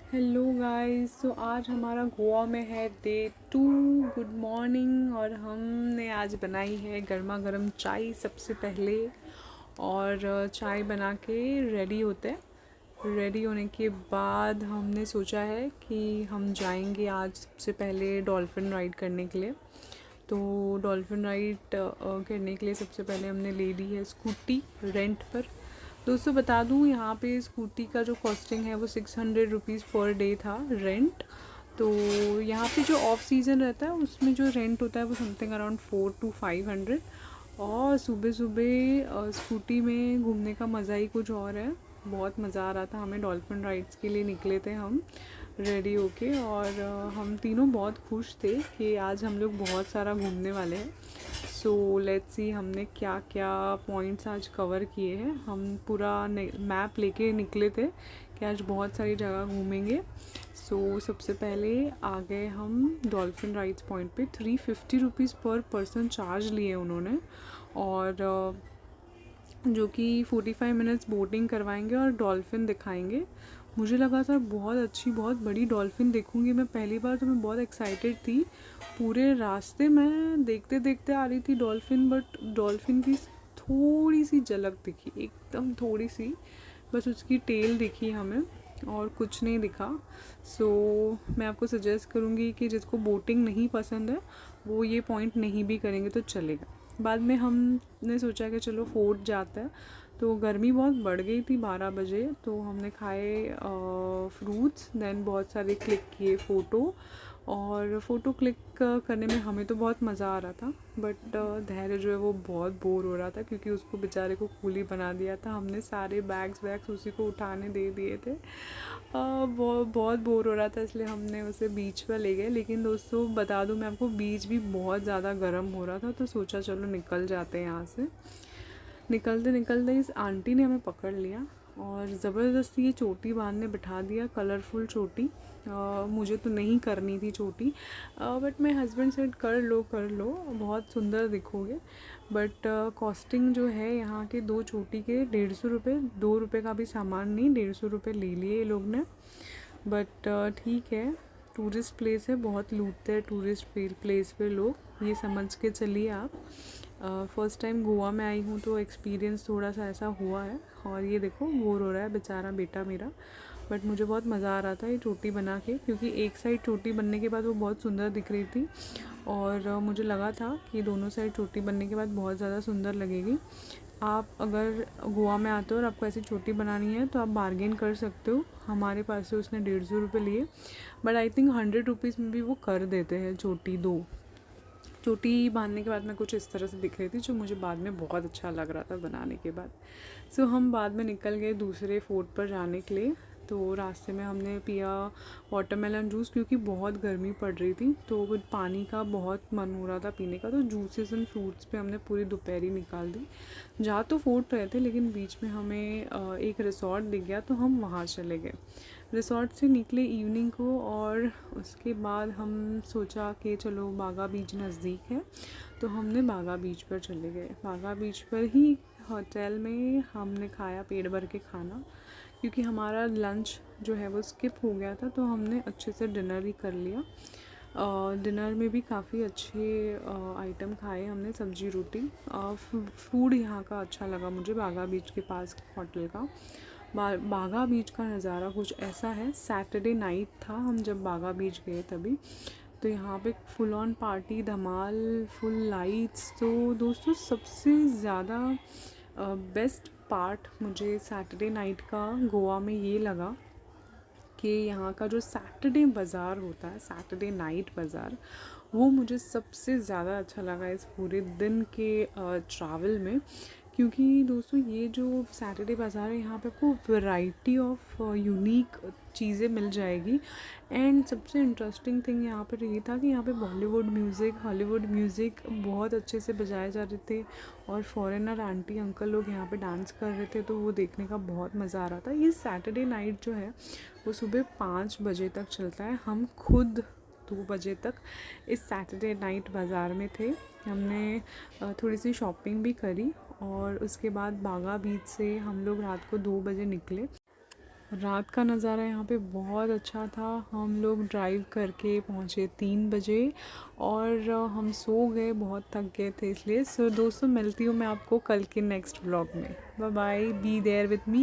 Hello guys. तो आज हमारा गोवा में है डे 2। Good morning. और हमने आज बनाई है गर्मा गर्म चाय सबसे पहले। और चाय बना के रेडी होते हैं। रेडी होने के बाद हमने सोचा है कि हम जाएंगे आज सबसे पहले डॉल्फिन राइड करने के लिए। तो डॉल्फिन राइड करने के लिए सबसे पहले हमने ले ली है स्कूटी रेंट पर। दोस्तों बता दूँ, यहाँ पे स्कूटी का जो कॉस्टिंग है वो 600 रुपीज़ पर डे था रेंट। तो यहाँ पे जो ऑफ सीज़न रहता है उसमें जो रेंट होता है वो समथिंग अराउंड 4 to 500। और सुबह सुबह स्कूटी में घूमने का मज़ा ही कुछ और है। बहुत मज़ा आ रहा था हमें। डॉल्फिन राइड्स के लिए निकले थे हम रेडी होके। और हम तीनों बहुत खुश थे कि आज हम लोग बहुत सारा घूमने वाले हैं। सो लेट्स सी हमने क्या क्या पॉइंट्स आज कवर किए हैं। हम पूरा मैप लेके निकले थे कि आज बहुत सारी जगह घूमेंगे। सो सबसे पहले आ गए हम डॉल्फिन राइड्स पॉइंट पे। 350 रुपीज़ पर पर्सन चार्ज लिए उन्होंने। और जो कि 45 मिनट्स बोटिंग करवाएंगे और डॉल्फिन दिखाएंगे। मुझे लगा था बहुत अच्छी बहुत बड़ी डॉल्फिन देखूंगी मैं पहली बार, तो मैं बहुत एक्साइटेड थी। पूरे रास्ते मैं देखते देखते आ रही थी डॉल्फिन, बट डॉल्फिन की थोड़ी सी झलक दिखी, एकदम थोड़ी सी, बस उसकी टेल दिखी हमें और कुछ नहीं दिखा। सो मैं आपको सजेस्ट करूँगी कि जिसको बोटिंग नहीं पसंद है वो ये पॉइंट नहीं भी करेंगे तो चलेगा। बाद में हमने सोचा कि चलो फोर्ट जाते हैं। तो गर्मी बहुत बढ़ गई थी 12 बजे, तो हमने खाए फ्रूट्स, देन बहुत सारे क्लिक किए फ़ोटो। और फ़ोटो क्लिक करने में हमें तो बहुत मज़ा आ रहा था, बट धैर्य जो है वो बहुत बोर हो रहा था क्योंकि उसको बेचारे को कूली बना दिया था हमने। सारे बैग्स उसी को उठाने दे दिए थे। बहुत बोर हो रहा था, इसलिए हमने उसे बीच पर ले गए। लेकिन दोस्तों बता दूं मैं आपको, बीच भी बहुत ज़्यादा गर्म हो रहा था, तो सोचा चलो निकल जाते हैं यहाँ से। निकलते निकलते इस आंटी ने हमें पकड़ लिया और ज़बरदस्ती ये चोटी बांधने बिठा दिया, कलरफुल चोटी। मुझे तो नहीं करनी थी चोटी, बट मेरे हस्बैंड सेड कर लो बहुत सुंदर दिखोगे। बट कॉस्टिंग जो है यहाँ के 2 चोटी के 150 रुपये, 2 रुपये का भी सामान नहीं, 150 रुपये ले लिए ये लोग ने। बट ठीक है, टूरिस्ट प्लेस है, बहुत लूटते हैं टूरिस्ट प्लेस पे लोग, ये समझ के चलिए आप। फ़र्स्ट टाइम गोवा में आई हूँ तो एक्सपीरियंस थोड़ा सा ऐसा हुआ है। और ये देखो बोर हो रहा है बेचारा बेटा मेरा, बट मुझे बहुत मज़ा आ रहा था ये चोटी बना के, क्योंकि एक साइड चोटी बनने के बाद वो बहुत सुंदर दिख रही थी। और मुझे लगा था कि दोनों साइड चोटी बनने के बाद बहुत ज़्यादा सुंदर लगेगी। आप अगर गोवा में आते हो और आपको ऐसी चोटी बनानी है तो आप बार्गेन कर सकते हो। हमारे पास से उसने 150 रुपये लिए, बट आई थिंक 100 रुपीज़ में भी वो कर देते हैं चोटी। दो चोटी बांधने के बाद मैं कुछ इस तरह से दिख रही थी, जो मुझे बाद में बहुत अच्छा लग रहा था बनाने के बाद। सो हम बाद में निकल गए दूसरे फोर्ट पर जाने के लिए। तो रास्ते में हमने पिया वाटरमेलन जूस, क्योंकि बहुत गर्मी पड़ रही थी तो वो पानी का बहुत मन हो रहा था पीने का। तो जूसेस एंड फ्रूट्स पे हमने पूरी दोपहरी निकाल दी। जा तो फोर्ट रहे थे, लेकिन बीच में हमें एक रिसॉर्ट दिख गया तो हम वहाँ चले गए। रिसॉर्ट से निकले इवनिंग को, और उसके बाद हम सोचा कि चलो बागा बीच नज़दीक है, तो हमने बागा बीच पर चले गए। बागा बीच पर ही होटल में हमने खाया पेट भर के खाना, क्योंकि हमारा लंच जो है वो स्किप हो गया था, तो हमने अच्छे से डिनर ही कर लिया। डिनर में भी काफ़ी अच्छे आइटम खाए हमने, सब्जी रोटी। फूड यहाँ का अच्छा लगा मुझे, बागा बीच के पास होटल का। बागा बीच का नज़ारा कुछ ऐसा है। सैटरडे नाइट था हम जब बागा बीच गए तभी, तो यहाँ पे full on party Dhamaal, full lights. तो दोस्तों सबसे ज़्यादा बेस्ट पार्ट मुझे सैटरडे नाइट का गोवा में ये लगा कि यहाँ का जो सैटरडे बाज़ार होता है, सैटरडे नाइट बाज़ार, वो मुझे सबसे ज़्यादा अच्छा लगा इस पूरे दिन के ट्रैवल में। क्योंकि दोस्तों ये जो सैटरडे बाज़ार है, यहाँ पे आपको वैरायटी ऑफ यूनिक चीज़ें मिल जाएगी। एंड सबसे इंटरेस्टिंग थिंग यहाँ पर ये था कि यहाँ पे बॉलीवुड म्यूज़िक, हॉलीवुड म्यूज़िक बहुत अच्छे से बजाए जा रहे थे, और फॉरेनर आंटी अंकल लोग यहाँ पे डांस कर रहे थे, तो वो देखने का बहुत मज़ा आ रहा था। ये सैटरडे नाइट जो है वो सुबह 5 बजे तक चलता है। हम खुद 2 बजे तक इस सैटरडे नाइट बाज़ार में थे। हमने थोड़ी सी शॉपिंग भी करी, और उसके बाद बागा बीच से हम लोग रात को 2 बजे निकले। रात का नज़ारा यहाँ पे बहुत अच्छा था। हम लोग ड्राइव करके पहुँचे 3 बजे और हम सो गए, बहुत थक गए थे इसलिए। सो दोस्तों, मिलती हूँ मैं आपको कल के नेक्स्ट व्लॉग में। Bye bye, be there with me.